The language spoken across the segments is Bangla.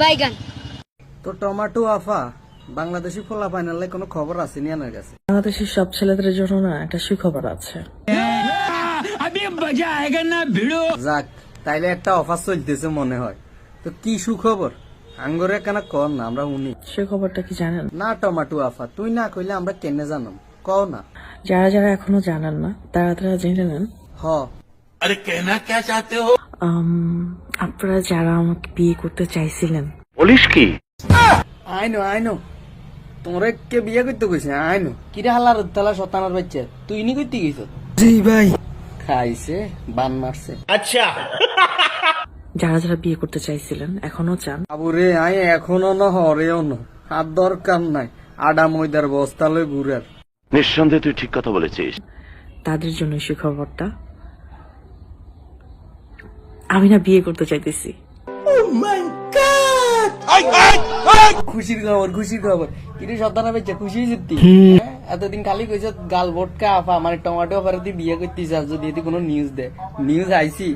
বাইগান। তো টমেটো আফা বাংলাদেশি ফলা ফাইনালে কোনো খবর আছে নি আমার কাছে? বাংলাদেশের সব ছেলেদের জন্য না একটা সুখবর আছে। যাক, তাইলে একটা অফার চলতেছে মনে হয়। তো কি সুখবর আঙ্গরে কেন কর না, আমরা উনি সুখবরটা কি জানেন? না টমেটো আফা, তুই না কইলে আমরা কেনে জানাম, কও না। যারা যারা এখনো জানেন না তারা তারা জেনে নেন। হ, আপনারা যারা আমাকে বিয়ে করতে চাইছিলেন, আইনো আইনো তোমরা কে বিয়ে করতে কইছে? আইনো কিরে হালার উত্তালা শতানার বাচ্চা, তুই নি করতে গেছ? জি ভাই। খাইছে বান মারছে। যারা যারা বিয়ে করতে চাইছিলেন এখনো চান, আবুরে আই এখনো না হরেও না, আর দরকার নাই আডা ময়দার বস্তা লই ঘুরার। নিঃসন্দেহে তুই ঠিক কথা বলেছিস। তাদের জন্য সুখবরটা, আমি না বিয়ে করতে চাইতেছি। খুশির খবর, খুশির খবর। কিরে শতানা বাচ্চা খুশি হয়েছে তুই? এতদিন খালি কইছ গাল ভটকা আফা মানে টমেটো অফারে তুই বিয়ে করতে চাস, যদি এতে কোনো নিউজ দে। নিউজ আইছি।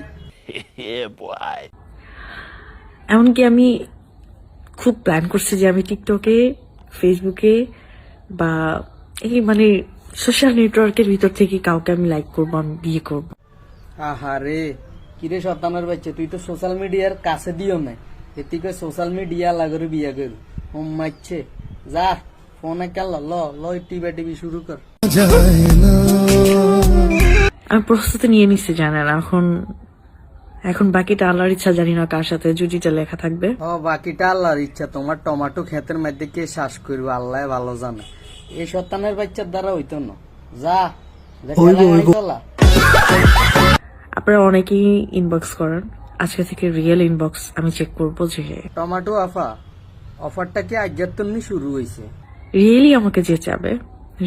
এমনকি আমি খুব প্ল্যান করছি যে আমি টিকটকে, ফেসবুকে বা এই মানে সোশ্যাল নেটওয়ার্কের ভিতর থেকে কাউকে আমি লাইক করবো, আমি বিয়ে করব। আহারে কিরে শতানার বাচ্চা, তুই তো সোশ্যাল মিডিয়ার কাছে দিও নাই, এদিকে সোশ্যাল মিডিয়া লাগরে বিয়ে কর। মারছে যা ফোনে কাল ল ল টিভি টিভি শুরু কর। আমি প্রস্তুতি নিয়ে নিচ্ছি জানেন। এখন এখন বাকিটা আল্লাহর ইচ্ছা, জানি না কার সাথে জুটিটা লেখা থাকবে। ও বাকিটা আল্লাহর ইচ্ছা। তোমার টমেটো ক্ষেতের মধ্যে কে শ্বাস করবে আল্লাহ ভালো জানে। এই শতানের বাচ্চার দ্বারা হইতো না। যা চলা। আপনারা অনেকেই ইনবক্স করেন, আজকে থেকে রিয়েল ইনবক্স আমি চেক করবো যে টমেটো আফা অফারটা কি আজকের তুমি শুরু হয়েছে? রিয়েলি আমাকে যে চাবে,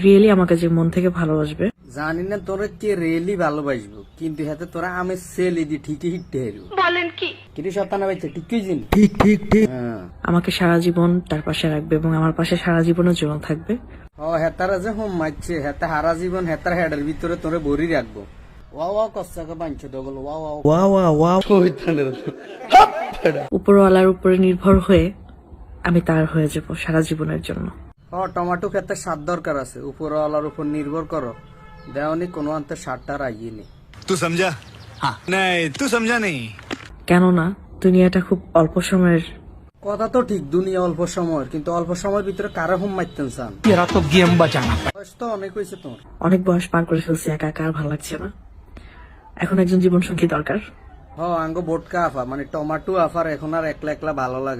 রিয়েলি আমাকে যে মন থেকে ভালোবাসবে। জানি না তোরা কে রিয়েলি ভালোবাসবো, কিন্তু হাতে তোরা আমি সেল দি ঠিকই হিটতে হারবো। বলেন কি? কিন্তু শতানা বাচ্চা ঠিক কইছিস? ঠিক ঠিক ঠিক। আমাকে সারা জীবন তার পাশে রাখবে এবং আমার পাশে সারা জীবনের জন্য থাকবে। ও হেতারা যে হোম মারছে, হেতা হারা জীবন হেতার হেডের ভিতরে তোরে ভরি রাখবো। ওয়া ওয়া কচ্চাকে বাঞ্ছো দগল ওয়া ওয়া ওয়া ওয়া ওয়া। উপরওয়ালার উপরে নির্ভর হয়ে আমি তার হয়ে যাব সারা জীবনের জন্য। ও টমেটো খেতে স্বাদ দরকার আছে, উপরওয়ালার উপর নির্ভর করো। দেওয়ানি কোনো আনতে স্বাদটা রাগিয়ে तू समझा? हाँ नहीं तू समझा नहीं। কেননা দুনিয়াটা খুব অল্প সময়ের। কথা তো ঠিক, দুনিয়া অল্প সময়ের, কিন্তু অল্প সময়ের ভিতরে কারা হোম মারতেন চান? বয়স তো অনেক হয়েছে তোমার। অনেক বয়স পার করে ফেলছি, একা একা আর ভালো লাগছে না। এখন একজন জীবন সঙ্গী দরকার। হ আঙ্গ বোটকা আফা মানে টমেটো আফার এখন আর একলা একলা ভালো লাগে।